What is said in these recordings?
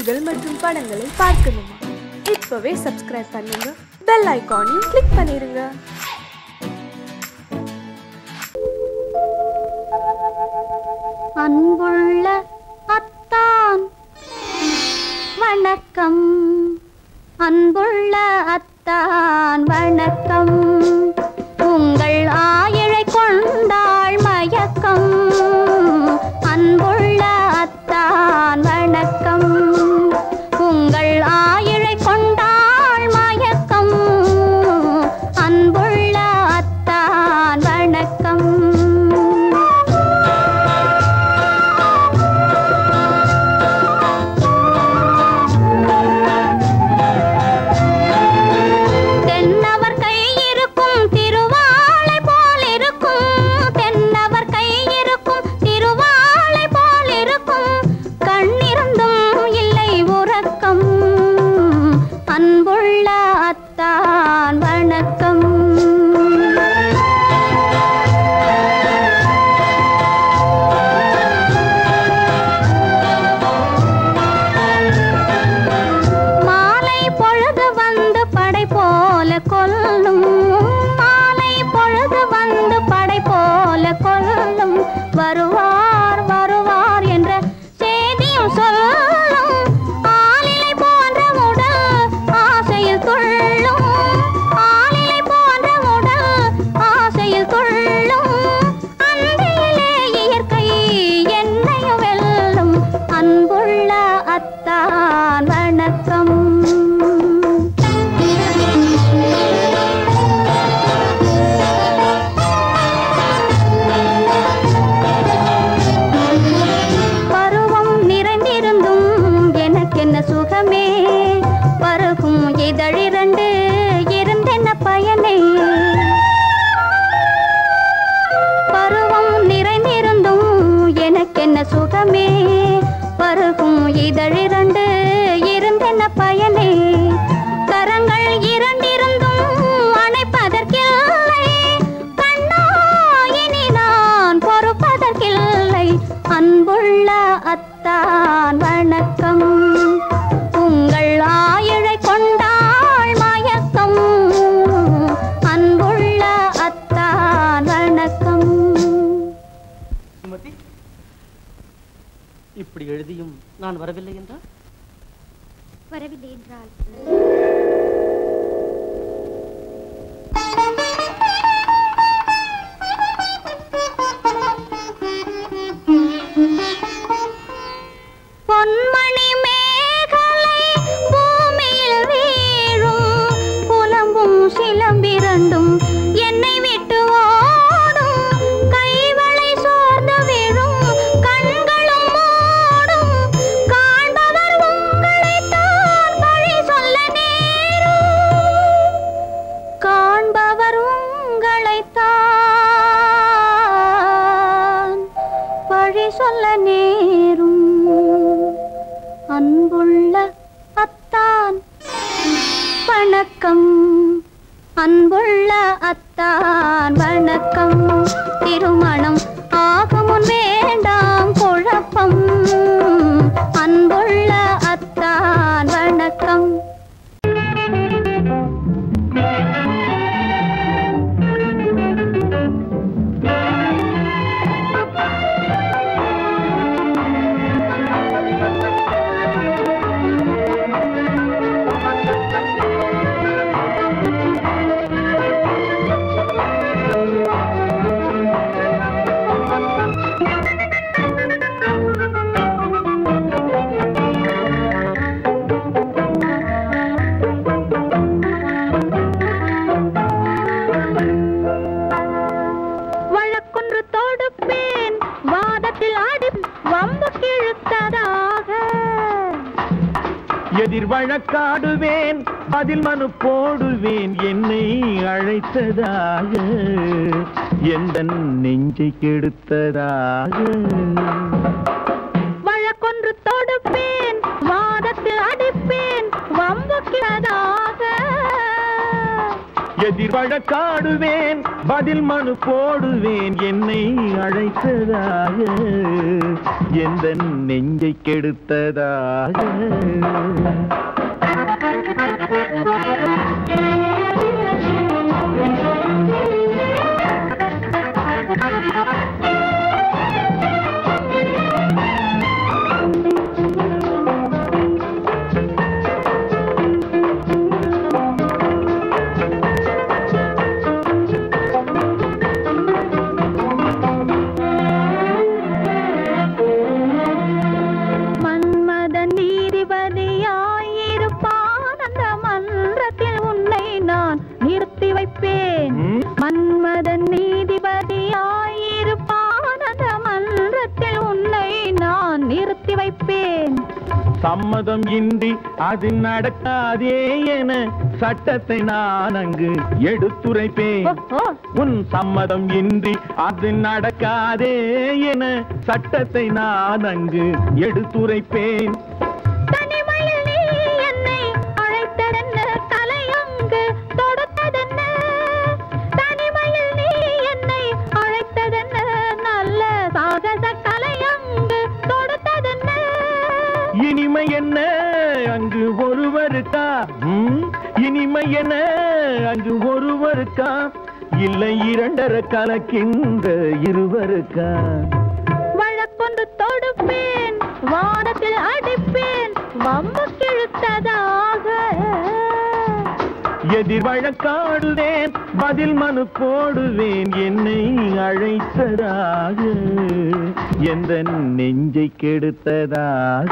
நிகழ்ச்சிகள் மற்றும் படங்களை பார்க்கணுமா? இப்பவே சப்ஸ்கிரைப் பண்ணுங்க, பெல் ஐகானையும் கிளிக் பண்ணிருங்க. அன்புள்ள அத்தான் வணக்கம், அன்புள்ள அத்தான் வணக்கம். உங்கள் ஆயிழை கொண்டாள் மயக்கம். அன்புள்ள அத்தான் வணக்கம். உங்கள் ஆயிழை கொண்டாள் மயக்கம். அன்புள்ள அத்தான் வணக்கம். வருவார் வருவார் என்ற செய்தியும் சொல்லும். ஆளிலை போன்ற உடல் ஆசையில் துள்ளும். ஆளிலை போன்ற உடல் ஆசையில் துள்ளும். அன்பிலே இயற்கை என்னையும் வெல்லும். அன்புள்ள அத்தான் வணக்கம். சுகமே பருகும் இதழிரண்டு இருந்தென்ன பயனே. பருவம் நிறைந்திருந்தும் எனக்கென்ன சுகமே. பருகும் இதழிரண்டு இருந்தென்ன பயனே. கரங்கள் இரண்டிருந்தும் அணைப்பதற்கில்லை. கண்ணா இனி நான் பொறுப்பதற்கில்லை. அன்புள்ள அத்தான் வணக்கம். உங்கள் ஆயிழை கொண்டாள் மயக்கம். அன்புள்ள அத்தான் வணக்கம். இப்படி எழுதியும் நான் வரவில்லை என்றால்? வரவில்லை என்றால் பொன்மணி மேகலை பூமியில் வீழும். புலம்பும் சிலம்பிரண்டும் என்னை விட்டு ஓடும். கைவளை சோர்ந்து விழும் கண்களும் மூடும். காண்பவர் உங்களைத்தான் பழி சொல்ல நேரும். காண்பவர் உங்களைத்தான் பழி சொல்ல நேரும். அன்புள்ள அத்தான் வணக்கம். அன்புள்ள அத்தான் வணக்கம். திருமணம் ஆகுமுன் வேண்டாம் குழப்பம். அன்புள்ள அத்தான் வணக்கம். எதிர் வழக்காடுவேன், அதில் மனு போடுவேன். என்னை அழைத்ததாக எந்த நெஞ்சை கெடுத்ததாக. வழக்கொன்று தொடுப்பேன், வாதத்தில் அடிப்பேன், வம்புக்கிறதாக. எதிர் வழக்காடுவேன் பதில் மனு போடுவேன் என்னை அழைத்ததாக எந்த நெஞ்சை கெடுத்ததாக சம்மதம் இன்றி அது நடக்காதே என சட்டத்தை நான் அங்கு எடுத்துரைப்பேன் உன் சம்மதம் இன்றி அது நடக்காதே என சட்டத்தை நான் அங்கு எடுத்துரைப்பேன் இனிமை என்ன அங்கு ஒருவருக்கா இனிமை என்ன அங்கு ஒருவருக்கா இல்லை இரண்டரை கலக்கின்ற இருவருக்கா வழக்கொண்டு தொடுப்பேன் வானத்தில் அடிப்பேன் வம்பு கிழுத்ததாக எதிர் வழக்காடுவேன் பதில் மனு போடுவேன் என்னை அழைத்ததாக எந்த நெஞ்சை கெடுத்ததாக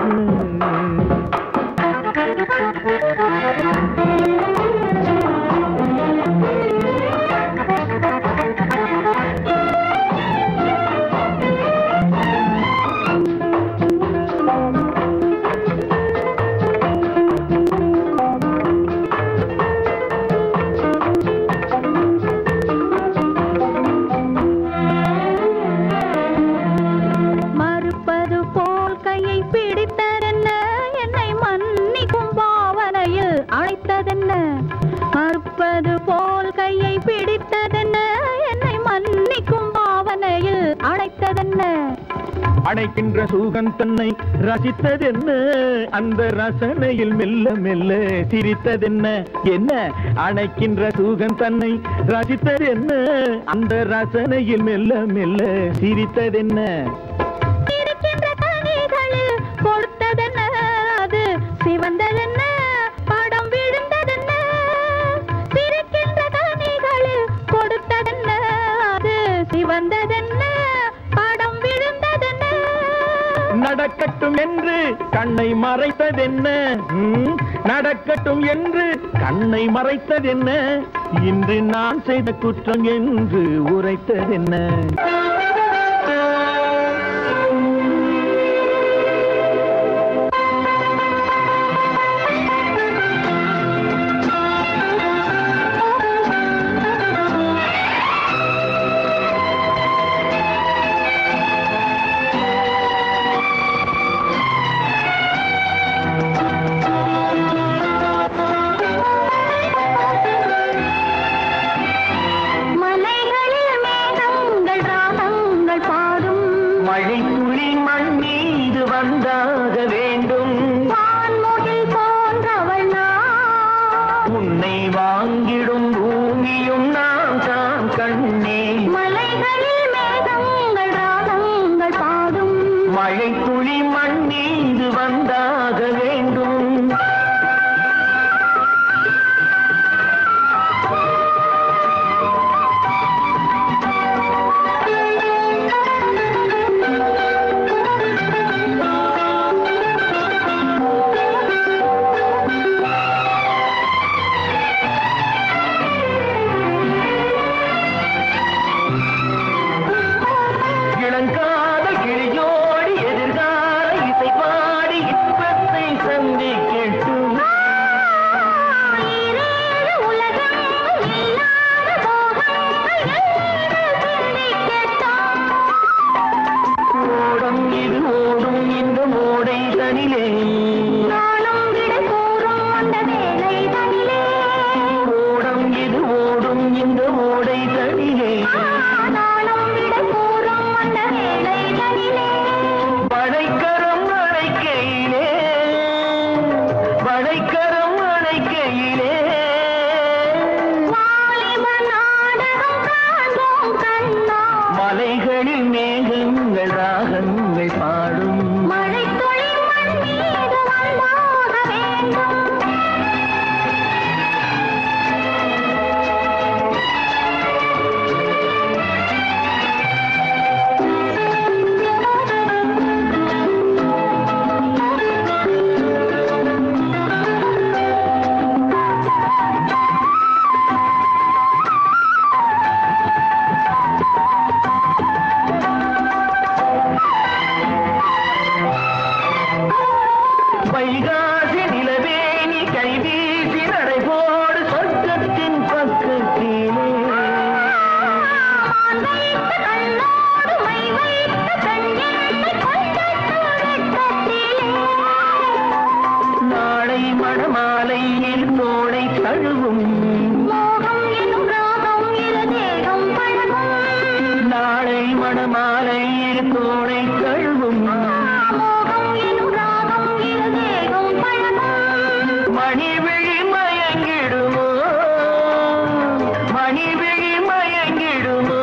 மறுப்பது போல் கையை பிடித்ததென்ன என்னை மன்னிக்கும் பாவனையில் அழைத்ததென்ன அணைக்கின்ற சுகம் தன்னை ரசித்ததென்ன அந்த ரசனையில் மெல்ல மெல்ல சிரித்ததென்ன என்ன அணைக்கின்ற சுகம் தன்னை ரசித்ததென்ன அந்த ரசனையில் மெல்ல மெல்ல சிரித்ததென்ன இருக்கின்ற கனிகளில் கொடுத்ததென்ன அது சிவந்ததென்ன படம் விழுந்ததென்ன சிரிக்கின்ற கனிகளில் கொடுத்ததென்ன அது சிவந்ததென்ன படம் விழுந்ததென்ன நடக்கட்டும் என்று கண்ணை மறைத்ததென்ன நடக்கட்டும் என்று கண்ணை மறைத்ததென்ன இன்று நான் செய்த குற்றம் என்று உரைத்ததென்ன மலைகளில் மேகங்கள் ராகம் அடைக்கரம் அடைக்கையிலே மலைகளில் மேகங்கள் ராகங்கள் பாடும் வைகாசி நிலவே நீ கைவீசி நடைபோடு சொர்க்கத்தின் பக்கத்திலே நாளை மணமாலையில் தோளை தழுவும் நாளை மணமாலையில் தோளை தழுவும் மணிவிழி மயங்கிடுமோ மணிவிழி மயங்கிடுமோ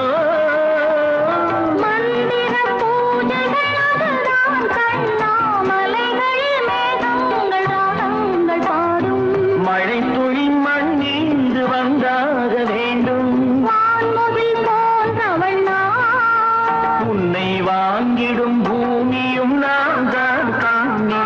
மந்திர பூஜைகள் கண்ணாமலைகளில் மேகங்கள் ராகங்கள் பாடும் மழை துளி மண்ணின்று வந்தாக வேண்டும் வான்முகில் போன்றவள் நான் உன்னை வாங்கிடும் பூமியும் நான் தான் காணே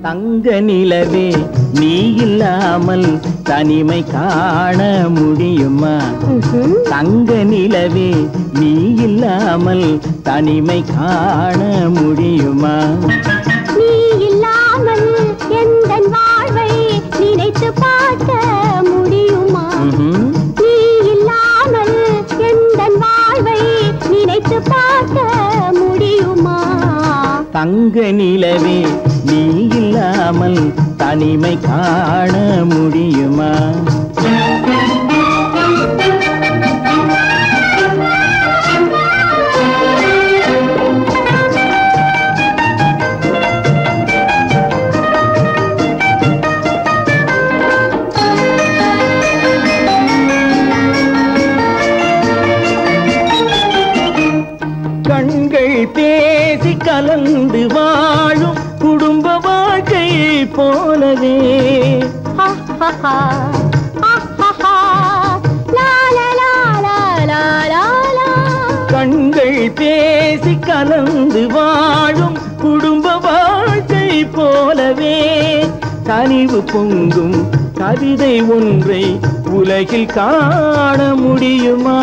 தங்க நிலவே நீ இல்லாமல் தனிமை காண முடியுமா தங்க நிலவே நீ இல்லாமல் தனிமை காண முடியுமா நீ இல்லாமல் எந்தன் வாழ்வை நினைத்து பார்க்க முடியுமா நீ இல்லாமல் எந்தன் வாழ்வை நினைத்து பார்க்க முடியுமா தங்க நிலவே நீ இல்லாமல் தனிமை காண முடியுமா கண்கள் பேசி கலந்து வாழும் குடும்ப வாழ்க்கை போலவே கண்கள் பேசி கலந்து வாழும் குடும்ப வாழ்க்கை போலவே கனிவு பொங்கும் கவிதை ஒன்றை உலகில் காண முடியுமா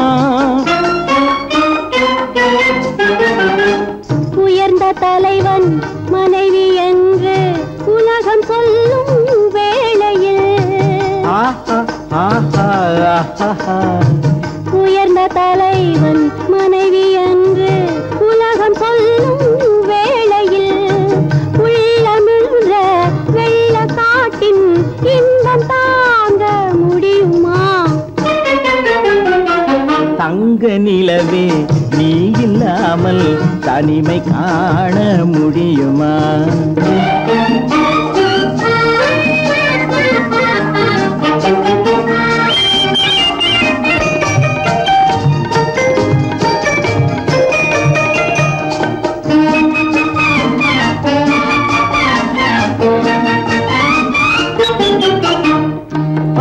உயர்ந்த தலைவன் மனைவி என்று உலகம் சொல்லும் வேளையில் உயர்ந்த தலைவன் மனைவி என்று உலகம் சொல்லும் வேளையில் உள்ளமிழ்ந்த வெள்ள காட்டின் இன்பம் தாங்க முடியுமா தங்க நிலவே நீ இல்லாமல் தனிமை காண முடியுமா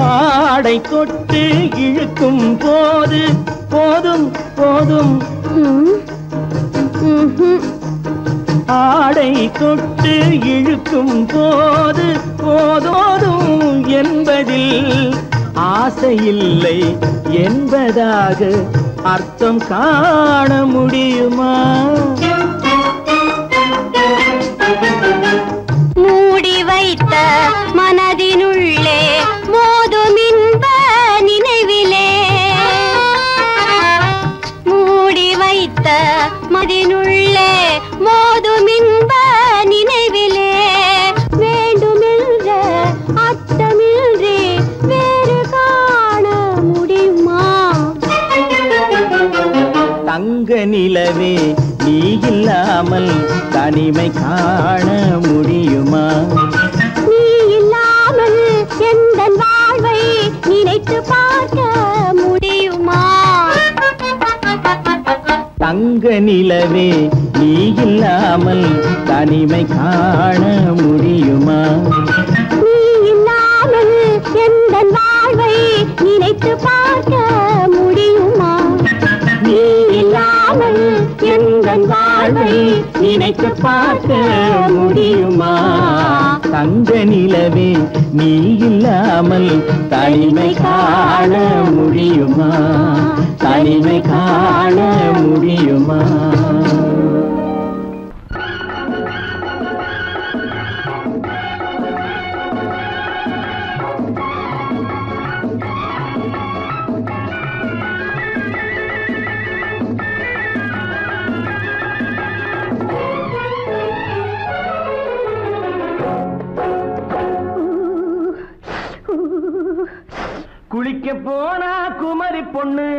ஆடை தொட்டு இழுக்கும் போது போதும் போதும் ஆடை தொட்டு இழுக்கும் போது போதோதும் என்பதில் ஆசையில்லை என்பதாக அர்த்தம் காண முடியுமா? மூடி வைத்த மனதினுள்ளே மோதும் இன்ப நினைவிலே, மூடி வைத்த மனதினுள்ளே மோதும் இன்ப நினைவிலே, வேண்டுமென்ற அர்த்தமின்றி வேறு காண முடியுமா? தங்க நிலவே நீ இல்லாமல் தனிமை காண முடியுமா? நீ இல்லாமல் எந்தன் வாழ்வை நினைத்து பார்க்க முடியுமா? தங்க நிலவே நீ இல்லாமல் தனிமை காண முடியுமா? நீ இல்லாமல் எந்தன் வாழ்வை நினைத்து பார்க்க முடியுமா? நீ இல்லாமல் எந்தன் வாழ்வை நினைத்து பார்க்க முடியுமா? தங்க நிலவே நீ இல்லாமல் தனிமை காண முடியுமா? தனிமை காண முடியுமா? குளிக்க போனா குமரி பொண்ணு,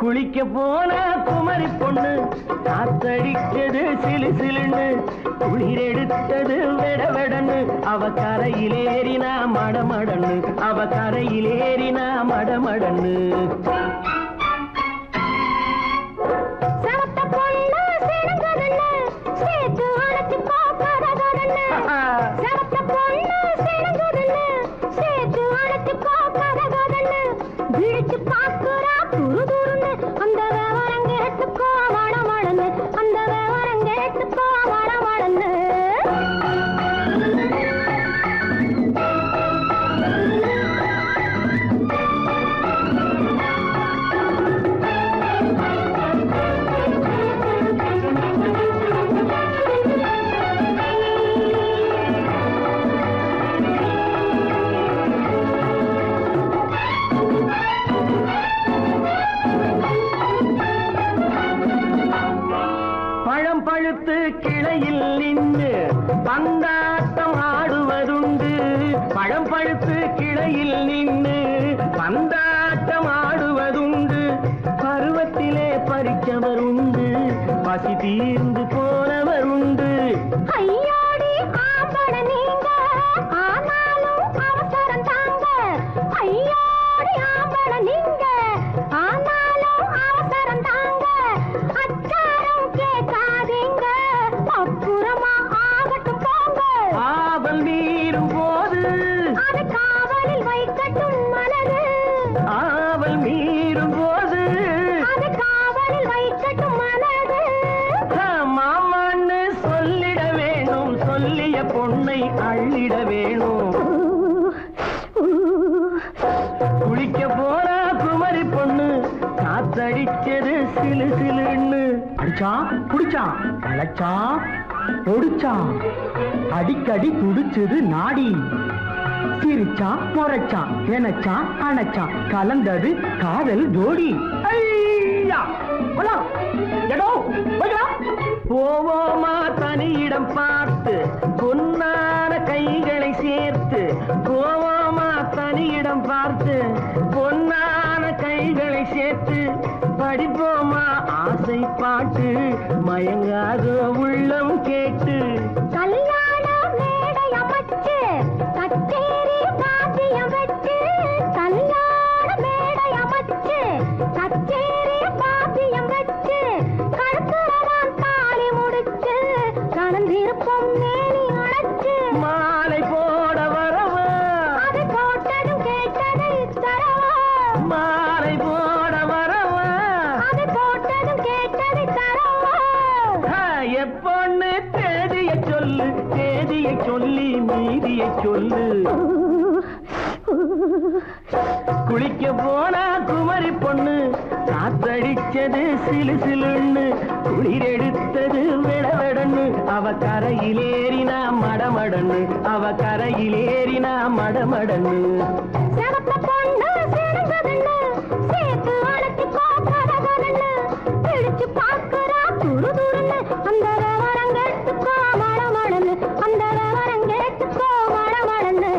குளிக்க போனா குமரி பொண்ணு, காத்தடிச்சது சிலு சிலுன்னு, குளிர் எடுத்தது வெட வெடன்னு, அவ கரையிலேறினா மடமடன்னு, அவ கரையிலேறினா மடமடன்னு. கிளையில் நின்று பந்தாட்டம் ஆடுவதுண்டு, பழம் பழுத்து கிளையில் நின்று பந்தாட்டம் ஆடுவதுண்டு, பருவத்திலே பறிச்சவர் உண்டு, பசி தீர்ந்து போனவர் உண்டு. ஐயோடி ஆம்பட நீங்க ஆனாலும் அவசரம் தாங்க, ஐயோடி ஆம்பட நீங்க ஆனாலும் அவசரம் தாங்க, அச்சாரம் கேட்காதீங்க அப்புறமா ஆகட்டும் போங்க. ஆவல் மீறும் போது அது காவலில் வைக்கட்டும் மனது, ஆவல் மீறும் போது அது காவலில் வைக்கட்டும் மனது. மாமான்னு சொல்லிட வேணும், சொல்லிய பொண்ணை அள்ளிட வேணும். குளிக்க போறா குமரி பொண்ணு, காத்தடிச்சது சிலு சிலுன்னு. அடிச்சா குடிச்சா அழைச்சா ஒடிச்சா, அடிக்கடி துடிச்சது நாடி, சிரிச்சா முறைச்சா எனச்சா அணைச்சா, கலந்தது காதல் ஜோடி. போவோமா தனியிடம் பார்த்து பொன்னான கைகளை சேர்த்து, போவோமா தனியிடம் பார்த்து பொன்னான கைகளை சேர்த்து, படிப்போமா ஆசை பாட்டு மயங்காத உள்ளம் கேட்டு. கல்யாண மேடை அமைச்சு கச்சேரி வாத்தியம் வச்சு, கல்யாண மேடை அமைச்சு கச்சேரி வாத்தியம் வச்சு, கழுத்துறவான் தாலி முடிச்சு கலந்திருப்போம் மேனி அடைச்சு, மாலை போட வரவா அது போட்டதும் கேட்டதை தரவா, மாலை போட வரவா அது போட்டதும் கேட்டதை தரவா. எப்பொண்ணு தேதியை சொல்லு, தேதியை சொல்லி மீதியை சொல்லு. குளிக்க போனா குமரி பொண்ணு காத்தடிச்சது சிலு சிலுன்னு குளிர் எடுத்தது விடவெடன்னு அவ கரையிலேறினா மடமடன்னு அவ கரையிலேறினா மடமடன்னு சிவத்த பொண்ணு சிறந்ததுன்னு சேர்த்து அழைச்சிக்கோ கதகதன்னு பிடிச்சு பார்க்கறா துரு துருன்னு அந்த வரங்கெட்டுக்கோ மடமடன்னு அந்த வரங்கெட்டுக்கோ மடமடன்னு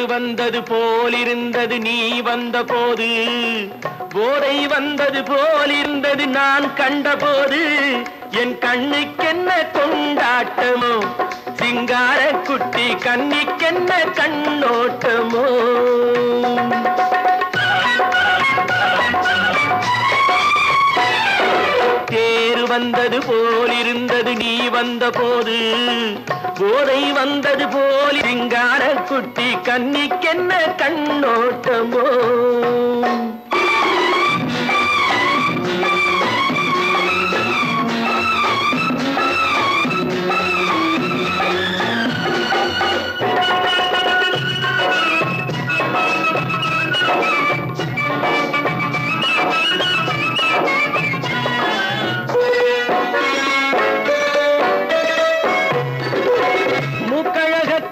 வந்தது போலிருந்தது நீ வந்த போது போதை வந்தது போலிருந்தது நான் கண்டபோது என் கண்ணுக்கென்ன கொண்டாட்டமோ சிங்கார குட்டி கண்ணிக்கென்ன கண்ணோட்டமோ தேர் வந்தது போலிருந்தது நீ வந்த போது போதை வந்தது போல் சிங்கார குட்டி கண்ணிக்கென்ன கண்ணோட்டமோ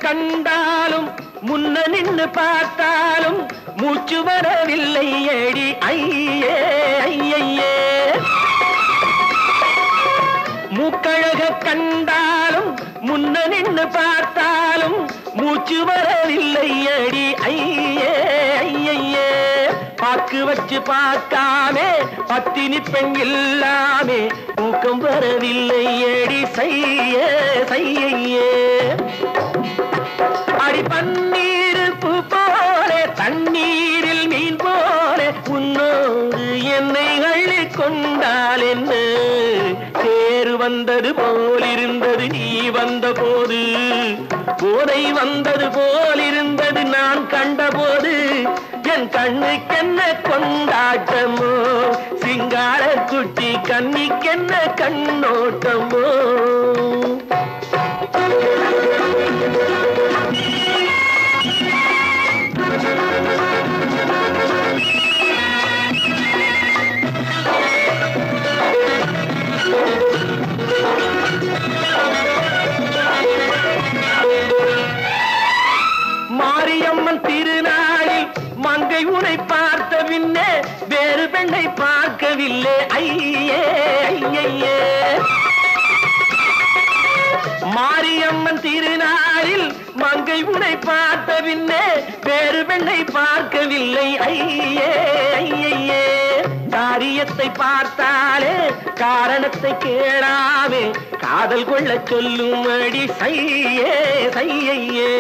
கண்டாலும் முன்ன நின்னு பார்த்தாலும் மூச்சு வரவில்லை ஏடி ஐயே ஐயே மூக்கழக கண்டாலும் முன்ன நின்னு பார்த்தாலும் மூச்சு வரவில்லை ஏடி ஐயே ஐயே பாக்கு வச்சு பார்க்காமே பத்தினி பெண் இல்லாமே தூக்கம் வரவில்லை ஏடி செய்ய செய்யே அடி பன்னீர் பூ போலே தண்ணீரில் மீன் போலே உன்னோடு என்னை அள்ளி கொண்டால் என்ன தேர் வந்தது போலிருந்தது நீ வந்த போது போதை வந்தது போலிருந்தது நான் கண்டபோது என் கண்ணுக்கென்ன கொண்டாட்டமோ சிங்கார குட்டி கண்ணிக்கென்ன கண்ணோட்டமோ மாரியம்மன் திருநாளில் மங்கை உனை பார்த்த பின்னே வேறு பெண்ணை பார்க்கவில்லை ஐயே ஐயே மாரியம்மன் திருநாளில் மங்கை உனை பார்த்த பின்னே வேறு பெண்ணை பார்க்கவில்லை ஐயே ஐயே காரியத்தை பார்த்தாலே காரணத்தை கேளாமே காதல் கொள்ள சொல்லும் அடி செய்யே செய்யே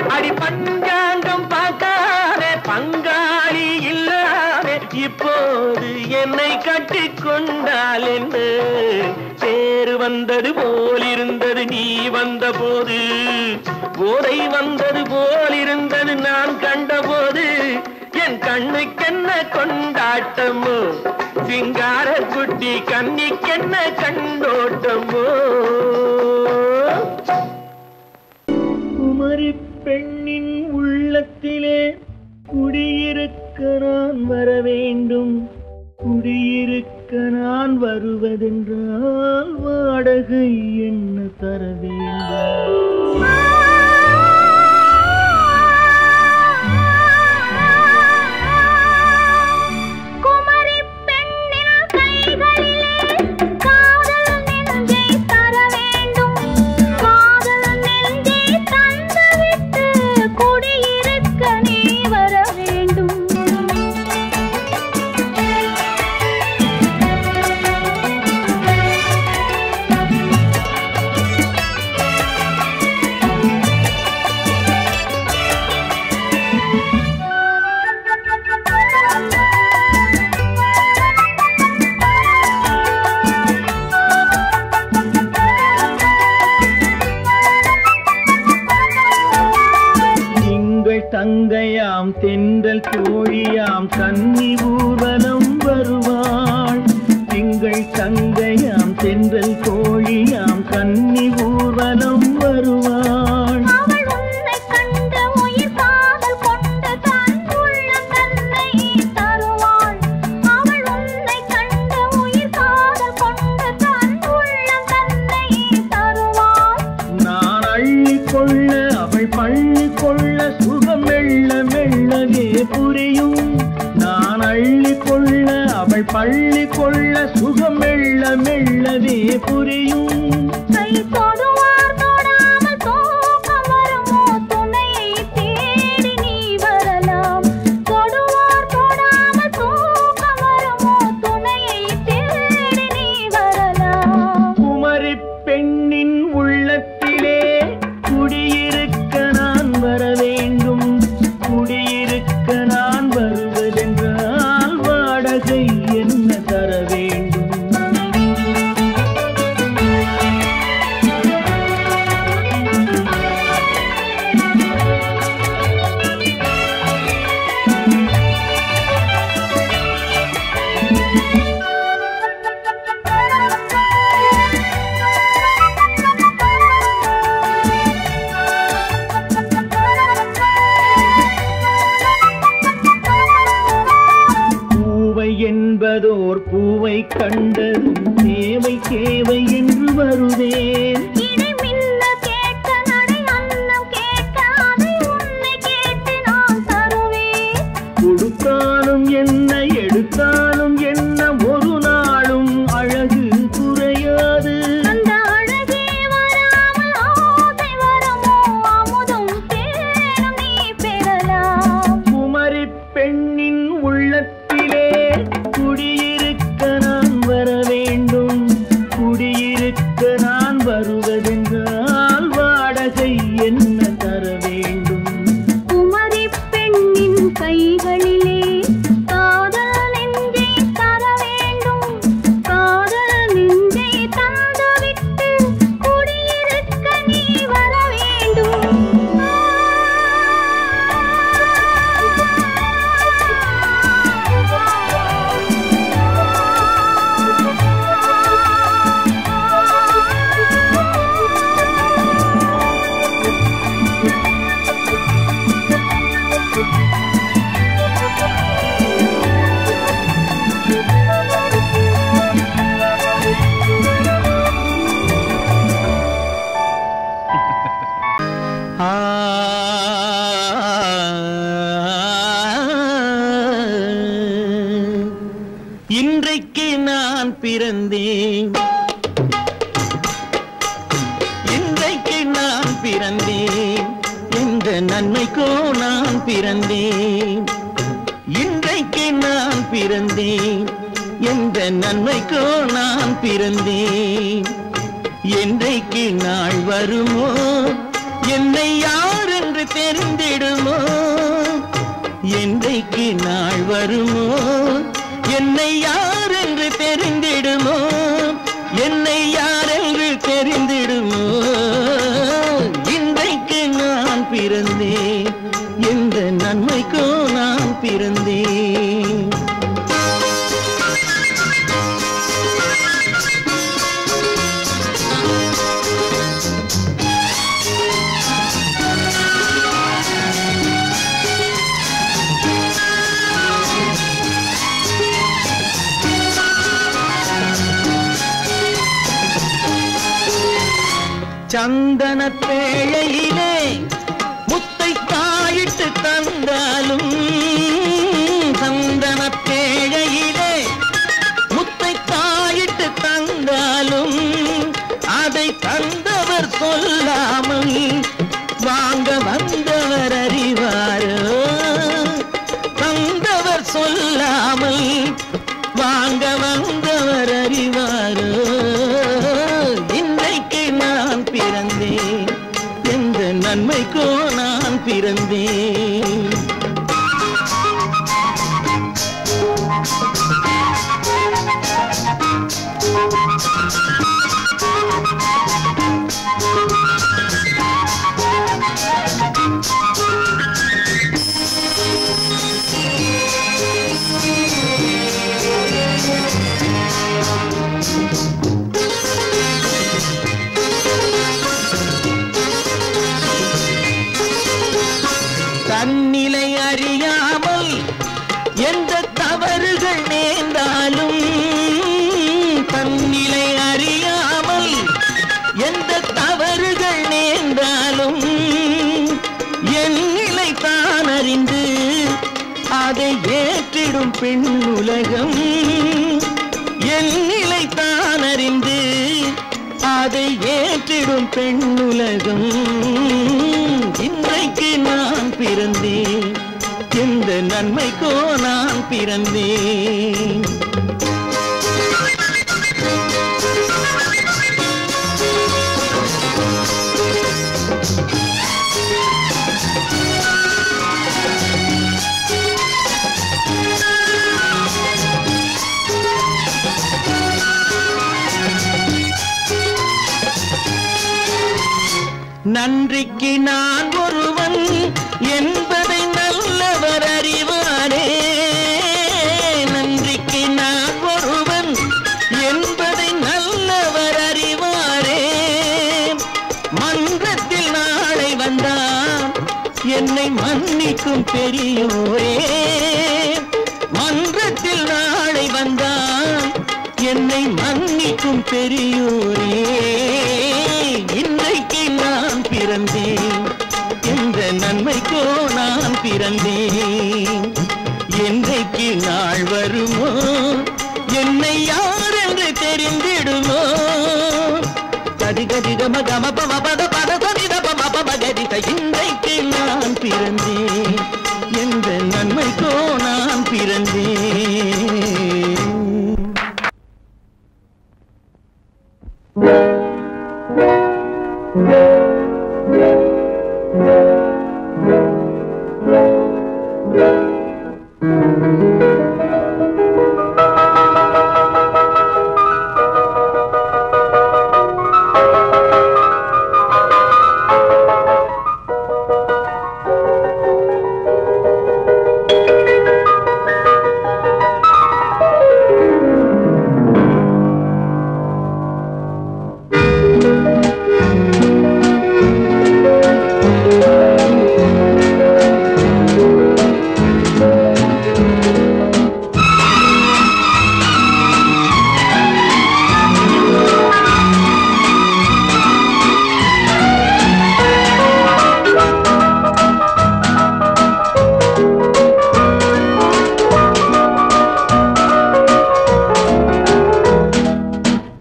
அடி பஞ்சாங்கம் பார்க்காதே பங்காளி இல்லாமே இப்போது என்னை கட்டிக் கொண்டால் என்று தேர் வந்தது போலிருந்தது நீ வந்த போது போதை வந்தது போலிருந்தது நான் கண்டபோது என் கண்ணுக்கென்ன கொண்டாட்டமோ சிங்கார குட்டி கண்ணிக்கென்ன கண்ணோட்டமோ குமரி பெண்ணின் உள்ளத்திலே குடியிருக்க நான் வர வேண்டும் குடியிருக்க நான் வருவதென்றால் வாடகை என்ன தர வேண்டும் தங்கையாம் கன்னி ஊர்வலம் வருவாள். திங்கள் தங்கையாம் தென்றல் கோழியாம் கன்னி ஊர்வலம் வருவாள். அவள் உன்னை கண்டு உயிர் காதல் கொண்டு தன் உள்ளம் தன்னை தருவாள். அவள் உன்னை கண்டு உயிர் காதல் கொண்டு தன் உள்ளம் தன்னை தருவாள். நான் அள்ளி கொள்ள அவள் பள்ளி கொள்ள சுகம் மெல்ல மெல்லவே புரியும். நான் அள்ளி கொள்ள அவள் பள்ளி கொள்ள சுகம் மெல்ல மெல்லவே புரியும். கை தொடுவார் தொடாமல் தூக்கம் வருமோ துணையை தேடி நீ வரலாம். தொடுவார் தொடாமல் தூக்கம் வருமோ துணையை தேடி நீ வரலாம். குமரி பெண்ணின் உள்ளத்திலே குடியிருக்க நான் வர வேண்டும். குடியிருக்க நான் வருவதென்றால் வாடகை என்ன தர வேண்டும்? பூவை என்பதோர் பூவை கண்டதும் தேவை தேவை என்று வருவேன். இடை மின்ன கேட்க நடை அன்னம் கேட்க அதை உன்னை கேட்டு நான் தருவேன். கொடுத்தாலும் என்ன எடுத்தாலும் என்ன ஒரு நாளும் அழகு குறையாது. அந்த அழகே வராமல் ஆசை வருமோ அமுதும் தேனும் நீ பெறலாம். குமரி பெண்ணின் உள்ளத்திலே குடியிருக்க நான் வர வேண்டும். குடியிருக்க நான் வருவதென்றால் வாடகை என்ன தர வேண்டும்? குமரி பெண்ணின் கைகளிலே காதல் நெஞ்சை தர வேண்டும். காதல் நெஞ்சை தந்துவிட்டு குடியிருக்க நீ வர வேண்டும். இன்றைக்கு நான் பிறந்தேன். இன்றைக்கு நான் பிறந்தேன். என்ற நன்மைக்கோ நான் பிறந்தேன். இன்றைக்கு நான் பிறந்தேன். என்ற நன்மைக்கோ நான் பிறந்தேன். என்றைக்கு நாள் வருமோ என்னை யார் என்று தெரிந்திடுமோ. என்றைக்கு நாள் வருமோ என்னை யார் என்று தெரிந்திடுமோ. என்னை யார் என்று தெரிந்திடுமோ. இன்றைக்கு நான் பிறந்தேன். எந்த நன்மைக்கோ நான் பிறந்தேன். சந்தன பேழையிலே முத்தை தாயிட்டு தந்தாலும். சந்தன பேழையிலே முத்தை தாயிட்டு தந்தாலும் அதை தந்தவர் சொல்லாமல் வாங்க வந்தவர் அறிவாரோ. தந்தவர் சொல்லாமல் வாங்க வந்தவர் அறிவாரோ. இன்றைக்கு நான் பிறந்தேன். எந்த நன்மைக்கோ நான் பிறந்தேன். தன்னிலை அறியாமல் எந்த தவறுகள் நேர்ந்தாலும், தன்னிலை அறியாமல் எந்த தவறுகள் நேர்ந்தாலும், என் நிலை தான் அறிந்து அதை ஏற்றிடும் பெண்ணுலகம். என் நிலை தான் அறிந்து அதை ஏற்றிடும் பெண்ணுலகம். இன்றைக்கு நான் பிறந்தேன், எந்த நன்மைக்கோ நான் பிறந்தேன். நன்றிக்கு நான் ஒருவன் என்பதை நல்லவர் அறிவாரே. நன்றிக்கு நான் ஒருவன் என்பதை நல்லவர் அறிவாரே. மன்றத்தில் நாளை வந்தான் என்னை மன்னிக்கும் பெரியோரே. மன்றத்தில் நாளை வந்தான் என்னை மன்னிக்கும் பெரியோரே. இன்றைக்கு நான் பிறந்தேன், எந்த நன்மைக்கோ நான் பிறந்தேன். என்றைக்கு நாள் வருமோ என்னை யார் என்று தெரிந்திடுமோ. கதி கதி கம கம பம பத பத கதித பம பம கதித. இன்றைக்கு நான் பிறந்தேன், எந்த நன்மைக்கோ நான் பிறந்தேன்.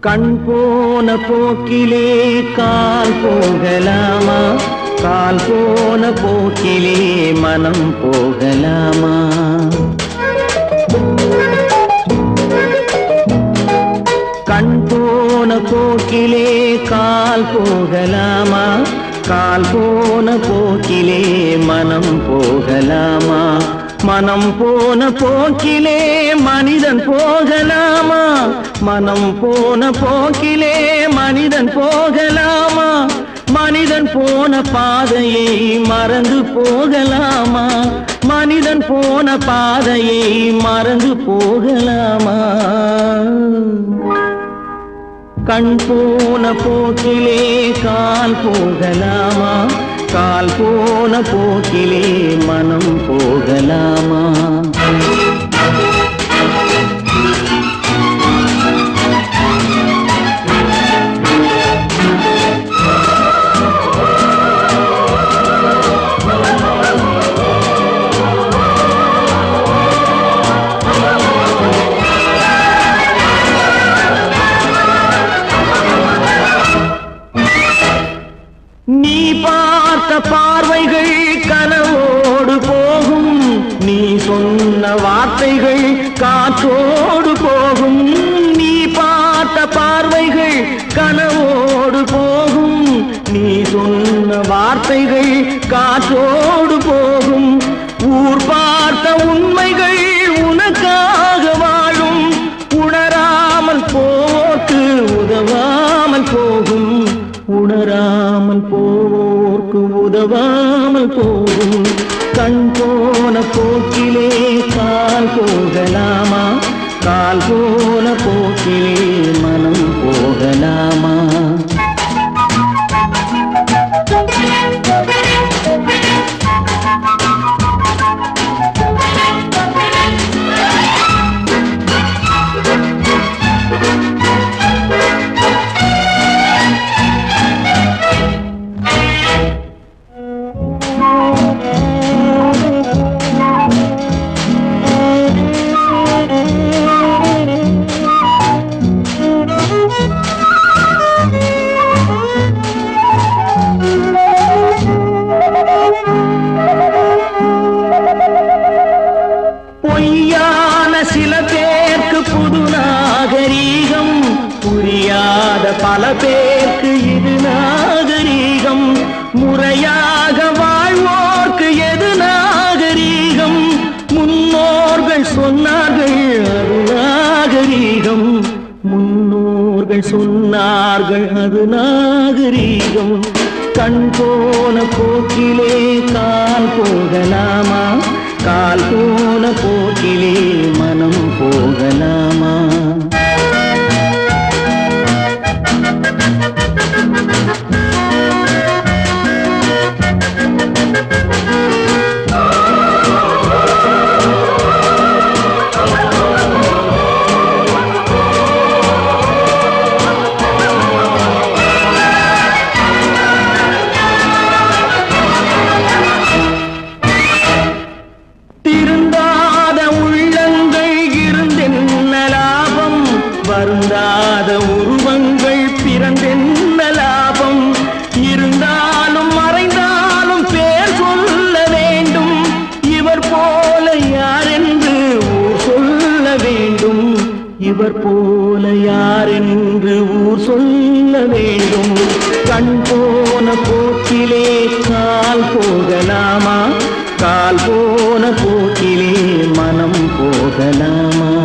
கண் போன போக்கிலே கால் போகலாமா, கால் போன போக்கிலே மனம் போகலாமா. கண் போன போக்கிலே கால் போகலாமா, கால் போன போக்கிலே மனம் போகலாமா. மனம் போன போக்கிலே மனிதன் போகலாமா, மனம் போன போக்கிலே மனிதன் போகலாமா. மனிதன் போன பாதையை மறந்து போகலாமா, மனிதன் போன பாதையை மறந்து போகலாமா. கண் போன போக்கிலே கால் போகலாமா, கால் போன போக்கிலே மனம் போகலாமா. நீ பார்த்த பார்வைகள் கனவோடு போகும், நீ சொன்ன வார்த்தைகள் காற்றோடு போகும். நீ பார்த்த பார்வைகள் கனவோடு போகும், நீ சொன்ன வார்த்தைகள் காற்றோடு போகும். ஊர் பார்த்த உண்மைகள் உனக்காக வாழும், உணராமல் போக்கு உதவாமல் போகும், உணராமல் போவோர்க்கு உதவாமல் போகும். கண் போன போக்கிலே கால் போகலாமா, கால் போன போக்கிலே மனம் இல்லாத பல பேருக்கு இது நாகரீகம். முறையாக வாழ்வோர்க்கு எது நாகரீகம்? முன்னோர்கள் சொன்னார்கள் அது நாகரீகம். முன்னோர்கள் சொன்னார்கள் அது நாகரீகம். கண் போன போக்கிலே கால் போகலாமா? கால் போன போக்கிலே மனம் போகலாமா? வருந்தாத உருவங்கள் பிறந்தென்ன லாபம்? இருந்தாலும் மறைந்தாலும் பேர் சொல்ல வேண்டும். இவர் போல யாரென்று ஊர் சொல்ல வேண்டும். இவர் போல யாரென்று ஊர் சொல்ல வேண்டும். கண் போன போக்கிலே கால் போகலாமா? கால் போன போக்கிலே மனம் போகலாமா?